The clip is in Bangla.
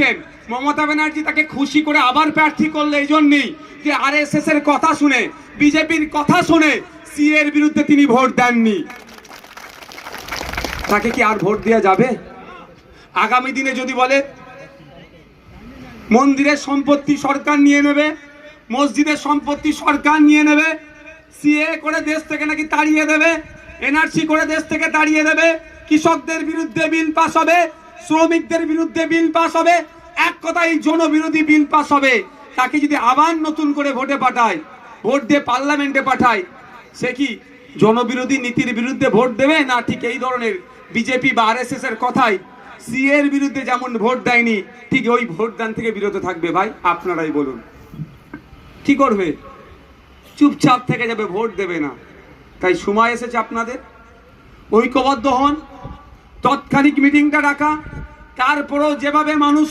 যাচ্ছেন, মমতা ব্যানার্জি তাকে খুশি করে আবার প্রার্থী করলে এই জন্যই যে আরএসএস এর কথা শুনে, বিজেপির কথা শুনে সিএ এর বিরুদ্ধে তিনি ভোট দেননি। তাকে কি আর ভোট দেওয়া যাবে? আগামী দিনে যদি বলে মন্দিরের সম্পত্তি সরকার নিয়ে নেবে, মসজিদের সম্পত্তি সরকার নিয়ে নেবে, সিএ করে দেশ থেকে নাকি তাড়িয়ে দেবে, এনআরসি করে দেশ থেকে তাড়িয়ে দেবে, কৃষকদের বিরুদ্ধে বিল পাস হবে, শ্রমিকদের বিরুদ্ধে বিল পাস হবে, এক কথায় জনবিরোধী বিল পাস হবে, তাকে যদি আবার নতুন করে ভোটে পাঠায়, ভোট দিয়ে পার্লামেন্টে পাঠায়, সে কি জনবিরোধী নীতির বিরুদ্ধে ভোট দেবে? না ঠিক এই ধরনের বিজেপি বা আরএসএস এর কথাই সিএ এর বিরুদ্ধে যেমন ভোট দেয়নি ঠিক ওই ভোট দান থেকে বিরত থাকবে? ভাই আপনারাই বলুন, কি করবে? চুপচাপ থেকে যাবে, ভোট দেবে না। তাই সময় এসেছে আপনাদের ঐক্যবদ্ধ হন, তৎক্ষণিক মিটিংটা ডাকা, তারপরেও যেভাবে মানুষ